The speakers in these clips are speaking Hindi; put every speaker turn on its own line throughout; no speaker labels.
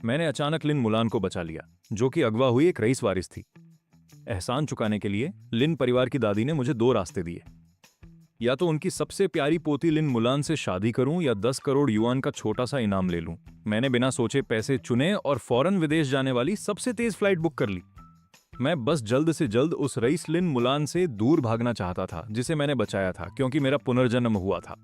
मैंने अचानक लिन मुलान को बचा लिया, जो कि अगवा हुई एक रईस वारिस थी। एहसान चुकाने के लिए लिन परिवार की दादी ने मुझे दो रास्ते दिए। या तो उनकी सबसे प्यारी पोती लिन मुलान से शादी करूं या 10 करोड़ युआन का छोटा सा इनाम ले लूं। मैंने बिना सोचे पैसे चुने और फौरन विदेश जाने वाली सबसे तेज फ्लाइट बुक कर ली। मैं बस जल्द से जल्द उस रईस लिन मुलान से दूर भागना चाहता था जिसे मैंने बचाया था, क्योंकि मेरा पुनर्जन्म हुआ था।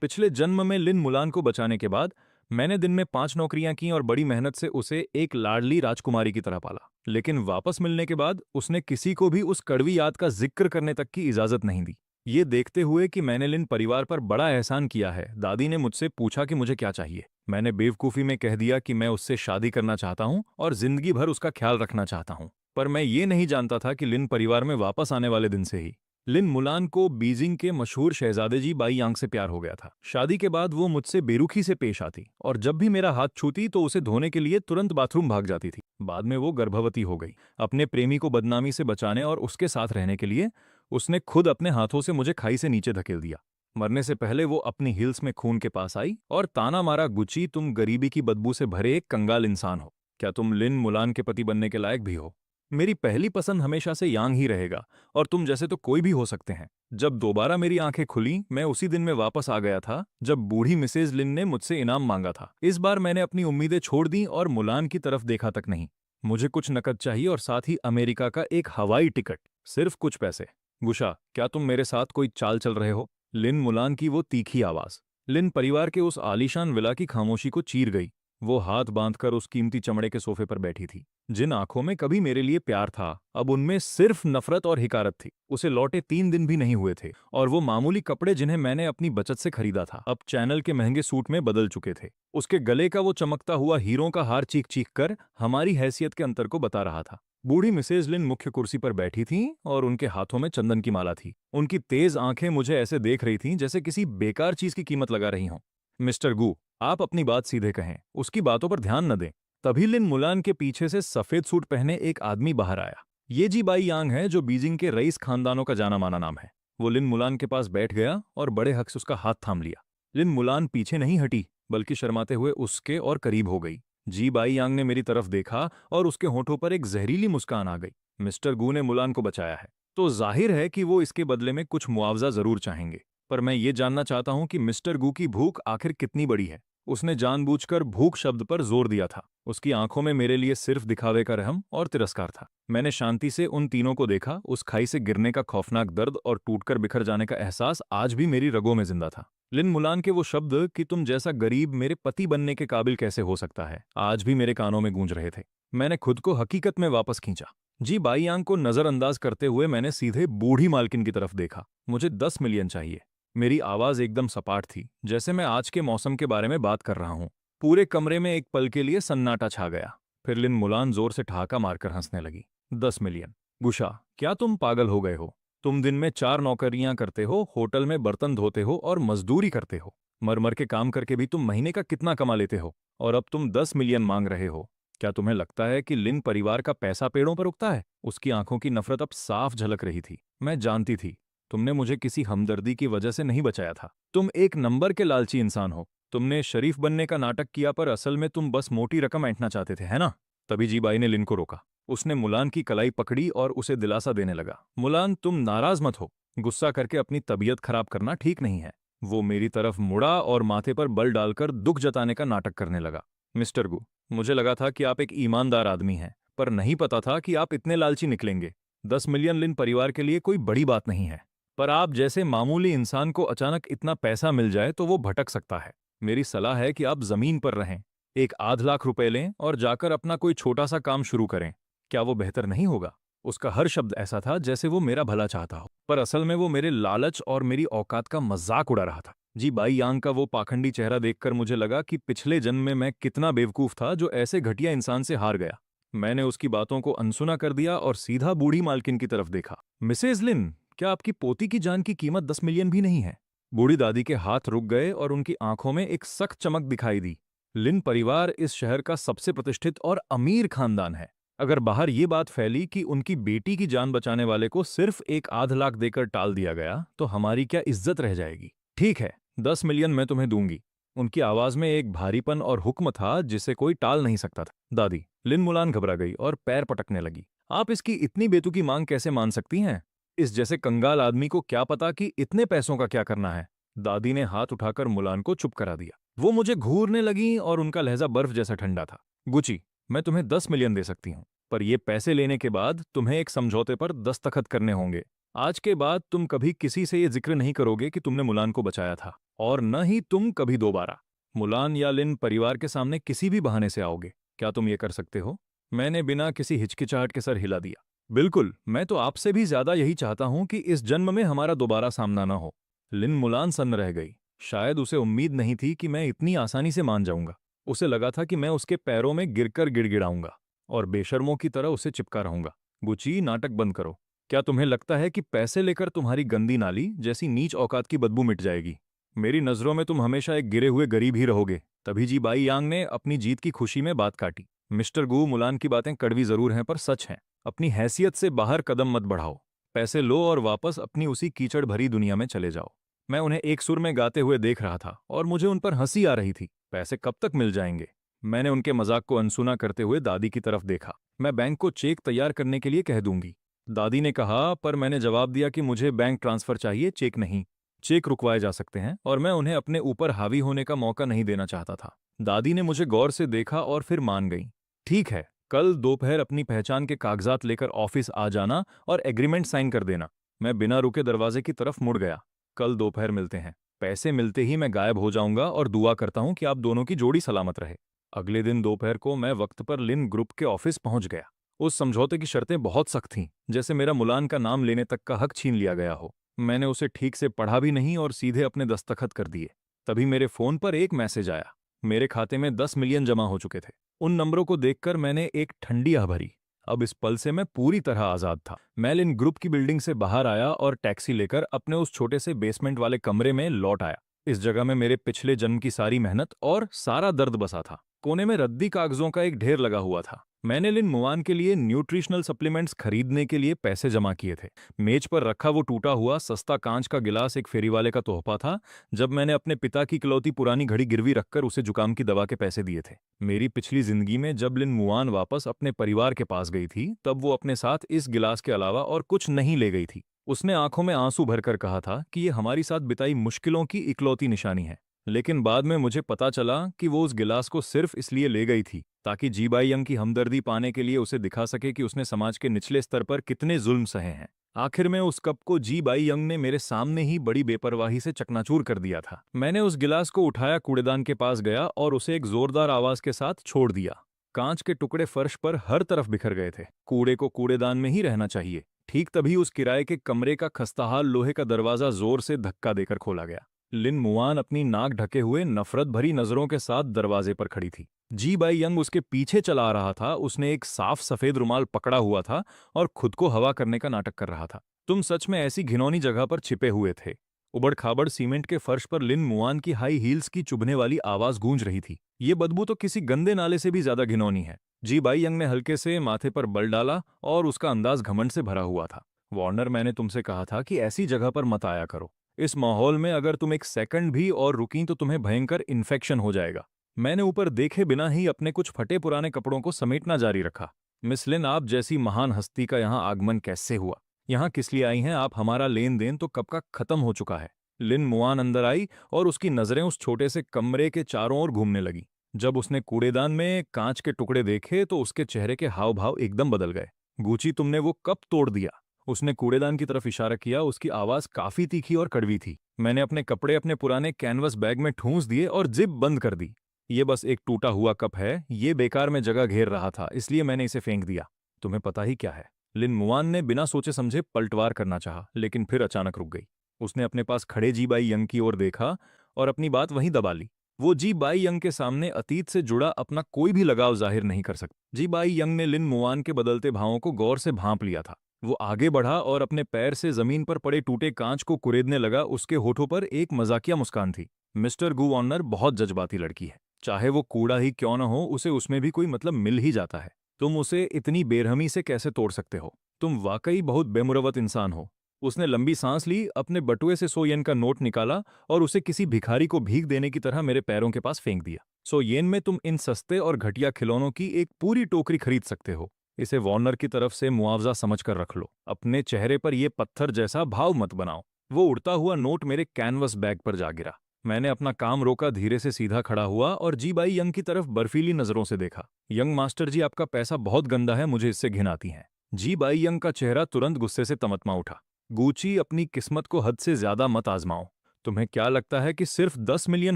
पिछले जन्म में लिन मुलान को बचाने के बाद मैंने दिन में 5 नौकरियां की और बड़ी मेहनत से उसे एक लाडली राजकुमारी की तरह पाला। लेकिन वापस मिलने के बाद उसने किसी को भी उस कड़वी याद का जिक्र करने तक की इजाजत नहीं दी। ये देखते हुए कि मैंने लिन परिवार पर बड़ा एहसान किया है, दादी ने मुझसे पूछा कि मुझे क्या चाहिए। मैंने बेवकूफी में कह दिया कि मैं उससे शादी करना चाहता हूं और जिंदगी भर उसका ख्याल रखना चाहता हूं। पर मैं ये नहीं जानता था कि लिन परिवार में वापस आने वाले दिन से ही लिन मुलान को बीजिंग के मशहूर शहजादे जी बाई यांग से प्यार हो गया था। शादी के बाद वो मुझसे बेरुखी से पेश आती और जब भी मेरा हाथ छूती तो उसे धोने के लिए तुरंत बाथरूम भाग जाती थी। बाद में वो गर्भवती हो गई। अपने प्रेमी को बदनामी से बचाने और उसके साथ रहने के लिए उसने खुद अपने हाथों से मुझे खाई से नीचे धकेल दिया। मरने से पहले वो अपनी हिल्स में खून के पास आई और ताना मारा, गुच्ची, तुम गरीबी की बदबू से भरे एक कंगाल इंसान हो। क्या तुम लिन मुलान के पति बनने के लायक भी हो? मेरी पहली पसंद हमेशा से यांग ही रहेगा और तुम जैसे तो कोई भी हो सकते हैं। जब दोबारा मेरी आंखें खुली, मैं उसी दिन में वापस आ गया था जब बूढ़ी मिसेज लिन ने मुझसे इनाम मांगा था। इस बार मैंने अपनी उम्मीदें छोड़ दी और मुलान की तरफ देखा तक नहीं। मुझे कुछ नकद चाहिए और साथ ही अमेरिका का एक हवाई टिकट। सिर्फ कुछ पैसे। गुशा, क्या तुम मेरे साथ कोई चाल चल रहे हो? लिन मुलान की वो तीखी आवाज लिन परिवार के उस आलीशान विला की खामोशी को चीर गई। वो हाथ बांधकर उस कीमती चमड़े के सोफे पर बैठी थी। जिन आंखों में कभी मेरे लिए प्यार था, अब उनमें सिर्फ नफरत और हिकारत थी। उसे लौटे 3 दिन भी नहीं हुए थे और वो मामूली कपड़े जिन्हें मैंने अपनी बचत से खरीदा था अब चैनल के महंगे सूट में बदल चुके थे। उसके गले का वो चमकता हुआ हीरों का हार चीख चीख कर हमारी हैसियत के अंतर को बता रहा था। बूढ़ी मिसेज लिन मुख्य कुर्सी पर बैठी थीं और उनके हाथों में चंदन की माला थी। उनकी तेज आंखें मुझे ऐसे देख रही थीं जैसे किसी बेकार चीज की कीमत लगा रही हों। मिस्टर गू, आप अपनी बात सीधे कहें, उसकी बातों पर ध्यान न दें। तभी लिन मुलान के पीछे से सफेद सूट पहने एक आदमी बाहर आया। ये जी बाई यांग है, जो बीजिंग के रईस खानदानों का जाना माना नाम है। वो लिन मुलान के पास बैठ गया और बड़े हक से उसका हाथ थाम लिया। लिन मुलान पीछे नहीं हटी, बल्कि शर्माते हुए उसके और करीब हो गई। जी बाई यांग ने मेरी तरफ देखा और उसके होठों पर एक जहरीली मुस्कान आ गई। मिस्टर गू ने मुलान को बचाया है, तो जाहिर है कि वो इसके बदले में कुछ मुआवजा जरूर चाहेंगे। पर मैं ये जानना चाहता हूं कि मिस्टर गू की भूख आखिर कितनी बड़ी है। उसने जानबूझकर भूख शब्द पर जोर दिया था। उसकी आंखों में मेरे लिए सिर्फ दिखावे का रहम और तिरस्कार था। मैंने शांति से उन तीनों को देखा। उस खाई से गिरने का खौफनाक दर्द और टूटकर बिखर जाने का एहसास आज भी मेरी रगों में जिंदा था। लिन मुलान के वो शब्द कि तुम जैसा गरीब मेरे पति बनने के काबिल कैसे हो सकता है, आज भी मेरे कानों में गूंज रहे थे। मैंने खुद को हकीकत में वापस खींचा। जी बाई यांग को नजरअंदाज करते हुए मैंने सीधे बूढ़ी मालकिन की तरफ देखा। मुझे 10 मिलियन चाहिए। मेरी आवाज एकदम सपाट थी, जैसे मैं आज के मौसम के बारे में बात कर रहा हूं। पूरे कमरे में एक पल के लिए सन्नाटा छा गया। फिर लिन मुलान जोर से ठहाका मारकर हंसने लगी। 10 मिलियन? गुशा, क्या तुम पागल हो गए हो? तुम दिन में 4 नौकरियां करते हो, होटल में बर्तन धोते हो और मजदूरी करते हो। मर मर के काम करके भी तुम महीने का कितना कमा लेते हो? और अब तुम 10 मिलियन मांग रहे हो। क्या तुम्हें लगता है कि लिन परिवार का पैसा पेड़ों पर उगता है? उसकी आंखों की नफरत अब साफ झलक रही थी। मैं जानती थी तुमने मुझे किसी हमदर्दी की वजह से नहीं बचाया था। तुम एक नंबर के लालची इंसान हो। तुमने शरीफ बनने का नाटक किया, पर असल में तुम बस मोटी रकम ऐंठना चाहते थे, है ना? तभी जीबाई ने लिन को रोका। उसने मुलान की कलाई पकड़ी और उसे दिलासा देने लगा। मुलान, तुम नाराज मत हो। गुस्सा करके अपनी तबीयत खराब करना ठीक नहीं है। वो मेरी तरफ मुड़ा और माथे पर बल डालकर दुख जताने का नाटक करने लगा। मिस्टर गू, मुझे लगा था कि आप एक ईमानदार आदमी हैं, पर नहीं पता था कि आप इतने लालची निकलेंगे। 10 मिलियन लिन परिवार के लिए कोई बड़ी बात नहीं है, पर आप जैसे मामूली इंसान को अचानक इतना पैसा मिल जाए तो वो भटक सकता है। मेरी सलाह है कि आप जमीन पर रहें, एक आध लाख रुपए लें और जाकर अपना कोई छोटा सा काम शुरू करें। क्या वो बेहतर नहीं होगा? उसका हर शब्द ऐसा था जैसे वो मेरा भला चाहता हो, पर असल में वो मेरे लालच और मेरी औकात का मजाक उड़ा रहा था। जी बाई यांग का वो पाखंडी चेहरा देखकर मुझे लगा कि पिछले जन्म में मैं कितना बेवकूफ था जो ऐसे घटिया इंसान से हार गया। मैंने उसकी बातों को अनसुना कर दिया और सीधा बूढ़ी मालकिन की तरफ देखा। मिसेज लिन, क्या आपकी पोती की जान की कीमत 10 मिलियन भी नहीं है? बूढ़ी दादी के हाथ रुक गए और उनकी आंखों में एक सख्त चमक दिखाई दी। लिन परिवार इस शहर का सबसे प्रतिष्ठित और अमीर खानदान है। अगर बाहर ये बात फैली कि उनकी बेटी की जान बचाने वाले को सिर्फ एक आध लाख देकर टाल दिया गया, तो हमारी क्या इज्जत रह जाएगी? ठीक है, 10 मिलियन मैं तुम्हें दूंगी, उनकी आवाज में एक भारीपन और हुक्म था जिसे कोई टाल नहीं सकता था। दादी, लिन मुलान घबरा गई और पैर पटकने लगी। आप इसकी इतनी बेतुकी मांग कैसे मान सकती हैं? इस जैसे कंगाल आदमी को क्या पता कि इतने पैसों का क्या करना है। दादी ने हाथ उठाकर मुलान को चुप करा दिया। वो मुझे घूरने लगी और उनका लहजा बर्फ जैसा ठंडा था। गुची, मैं तुम्हें 10 मिलियन दे सकती हूँ, पर ये पैसे लेने के बाद तुम्हें एक समझौते पर दस्तखत करने होंगे। आज के बाद तुम कभी किसी से ये जिक्र नहीं करोगे कि तुमने मुलान को बचाया था, और न ही तुम कभी दोबारा मुलान या लिन परिवार के सामने किसी भी बहाने से आओगे। क्या तुम ये कर सकते हो? मैंने बिना किसी हिचकिचाहट के सर हिला दिया। बिल्कुल, मैं तो आपसे भी ज्यादा यही चाहता हूं कि इस जन्म में हमारा दोबारा सामना न हो। लिन मुलान सन्न रह गई। शायद उसे उम्मीद नहीं थी कि मैं इतनी आसानी से मान जाऊंगा। उसे लगा था कि मैं उसके पैरों में गिरकर गिड़गिड़ाऊंगा और बेशर्मों की तरह उसे चिपका रहूंगा। बुची, नाटक बंद करो। क्या तुम्हें लगता है कि पैसे लेकर तुम्हारी गंदी नाली जैसी नीच औकात की बदबू मिट जाएगी? मेरी नजरों में तुम हमेशा एक गिरे हुए गरीब ही रहोगे। तभी जी बाई यांग ने अपनी जीत की खुशी में बात काटी। मिस्टर गू, मुलान की बातें कड़वी जरूर हैं पर सच हैं। अपनी हैसियत से बाहर कदम मत बढ़ाओ। पैसे लो और वापस अपनी उसी कीचड़ भरी दुनिया में चले जाओ। मैं उन्हें एक सुर में गाते हुए देख रहा था और मुझे उन पर हंसी आ रही थी। पैसे कब तक मिल जाएंगे? मैंने उनके मजाक को अनसुना करते हुए दादी की तरफ देखा। मैं बैंक को चेक तैयार करने के लिए कह दूंगी। दादी ने कहा, पर मैंने जवाब दिया कि मुझे बैंक ट्रांसफर चाहिए, चेक नहीं। चेक रुकवाए जा सकते हैं और मैं उन्हें अपने ऊपर हावी होने का मौका नहीं देना चाहता था। दादी ने मुझे गौर से देखा और फिर मान गई। ठीक है, कल दोपहर अपनी पहचान के कागजात लेकर ऑफिस आ जाना और एग्रीमेंट साइन कर देना। मैं बिना रुके दरवाजे की तरफ मुड़ गया। कल दोपहर मिलते हैं। पैसे मिलते ही मैं गायब हो जाऊंगा और दुआ करता हूं कि आप दोनों की जोड़ी सलामत रहे। अगले दिन दोपहर को मैं वक्त पर लिन ग्रुप के ऑफिस पहुंच गया। उस समझौते की शर्तें बहुत सख्त थीं, जैसे मेरा मुलान का नाम लेने तक का हक छीन लिया गया हो। मैंने उसे ठीक से पढ़ा भी नहीं और सीधे अपने दस्तखत कर दिए। तभी मेरे फोन पर एक मैसेज आया। मेरे खाते में 10 मिलियन जमा हो चुके थे। उन नंबरों को देखकर मैंने एक ठंडी आह भरी। अब इस पल से मैं पूरी तरह आजाद था। मैं लिन ग्रुप की बिल्डिंग से बाहर आया और टैक्सी लेकर अपने उस छोटे से बेसमेंट वाले कमरे में लौट आया। इस जगह में मेरे पिछले जन्म की सारी मेहनत और सारा दर्द बसा था। कोने में रद्दी कागजों का एक ढेर लगा हुआ था। मैंने लिन मुआन के लिए न्यूट्रिशनल सप्लीमेंट्स खरीदने के लिए पैसे जमा किए थे। मेज पर रखा वो टूटा हुआ सस्ता कांच का गिलास एक फेरी वाले का तोहफा था, जब मैंने अपने पिता की इकलौती पुरानी घड़ी गिरवी रखकर उसे जुकाम की दवा के पैसे दिए थे। मेरी पिछली जिंदगी में जब लिन मुआन वापस अपने परिवार के पास गई थी, तब वो अपने साथ इस गिलास के अलावा और कुछ नहीं ले गई थी। उसने आंखों में आंसू भरकर कहा था कि ये हमारी साथ बिताई मुश्किलों की इकलौती निशानी है। लेकिन बाद में मुझे पता चला कि वो उस गिलास को सिर्फ इसलिए ले गई थी ताकि जीबाई यंग की हमदर्दी पाने के लिए उसे दिखा सके कि उसने समाज के निचले स्तर पर कितने जुल्म सहे हैं। आखिर में उस कप को जीबाई यंग ने मेरे सामने ही बड़ी बेपरवाही से चकनाचूर कर दिया था। मैंने उस गिलास को उठाया, कूड़ेदान के पास गया और उसे एक जोरदार आवाज के साथ छोड़ दिया। कांच के टुकड़े फर्श पर हर तरफ बिखर गए थे। कूड़े को कूड़ेदान में ही रहना चाहिए। ठीक तभी उस किराए के कमरे का खस्ताहाल लोहे का दरवाजा जोर से धक्का देकर खोला गया। लिन मुआन अपनी नाक ढके हुए नफरत भरी नजरों के साथ दरवाजे पर खड़ी थी। जी बाई यंग उसके पीछे चला आ रहा था। उसने एक साफ सफेद रुमाल पकड़ा हुआ था और खुद को हवा करने का नाटक कर रहा था। तुम सच में ऐसी घिनौनी जगह पर छिपे हुए थे। उबड़ खाबड़ सीमेंट के फर्श पर लिन मुआन की हाई हील्स की चुभने वाली आवाज गूंज रही थी। ये बदबू तो किसी गंदे नाले से भी ज्यादा घिनौनी है। जी बाई यंग ने हल्के से माथे पर बल डाला और उसका अंदाज घमंड से भरा हुआ था। वार्नर, मैंने तुमसे कहा था कि ऐसी जगह पर मत आया करो। इस माहौल में अगर तुम एक सेकंड भी और रुकी तो तुम्हें भयंकर इन्फेक्शन हो जाएगा। मैंने ऊपर देखे बिना ही अपने कुछ फटे पुराने कपड़ों को समेटना जारी रखा। मिस लिन, आप जैसी महान हस्ती का यहाँ आगमन कैसे हुआ? यहाँ किस लिए आई हैं आप? हमारा लेन देन तो कब का खत्म हो चुका है। लिन मुआन अंदर आई और उसकी नजरें उस छोटे से कमरे के चारों ओर घूमने लगी। जब उसने कूड़ेदान में कांच के टुकड़े देखे तो उसके चेहरे के हाव भाव एकदम बदल गए। गुची, तुमने वो कब तोड़ दिया? उसने कूड़ेदान की तरफ इशारा किया। उसकी आवाज काफी तीखी और कड़वी थी। मैंने अपने कपड़े अपने पुराने कैनवस बैग में ठूंस दिए और जिप बंद कर दी। ये बस एक टूटा हुआ कप है। ये बेकार में जगह घेर रहा था, इसलिए मैंने इसे फेंक दिया। तुम्हें पता ही क्या है? लिन मुआन ने बिना सोचे समझे पलटवार करना चाहा, लेकिन फिर अचानक रुक गई। उसने अपने पास खड़े जी बाई यंग की ओर देखा और अपनी बात वहीं दबा ली। वो जी बाई यंग के सामने अतीत से जुड़ा अपना कोई भी लगाव जाहिर नहीं कर सकती। जी बाई यंग ने लिन मुआन के बदलते भावों को गौर से भांप लिया था। वो आगे बढ़ा और अपने पैर से जमीन पर पड़े टूटे कांच को कुरेदने लगा। उसके होठों पर एक मजाकिया मुस्कान थी। मिस्टर गू वार्नर बहुत जज्बाती लड़की है। चाहे वो कूड़ा ही क्यों न हो, उसे उसमें भी कोई मतलब मिल ही जाता है। तुम उसे इतनी बेरहमी से कैसे तोड़ सकते हो? तुम वाकई बहुत बेमुरवत इंसान हो। उसने लंबी सांस ली, अपने बटुए से 100 येन का नोट निकाला और उसे किसी भिखारी को भीख देने की तरह मेरे पैरों के पास फेंक दिया। 100 येन में तुम इन सस्ते और घटिया खिलौनों की एक पूरी टोकरी खरीद सकते हो। इसे वॉर्नर की तरफ से मुआवजा समझकर रख लो। अपने चेहरे पर यह पत्थर जैसा भाव मत बनाओ। वो उड़ता हुआ नोट मेरे कैनवस बैग पर जा गिरा। मैंने अपना काम रोका, धीरे से सीधा खड़ा हुआ और जी बाई यंग की तरफ बर्फीली नजरों से देखा। यंग मास्टर जी, आपका पैसा बहुत गंदा है, मुझे इससे घिन आती है। जी बाई यंग का चेहरा तुरंत गुस्से से तमतमा उठा। गूची, अपनी किस्मत को हद से ज्यादा मत आजमाओ। तुम्हें क्या लगता है कि सिर्फ 10 मिलियन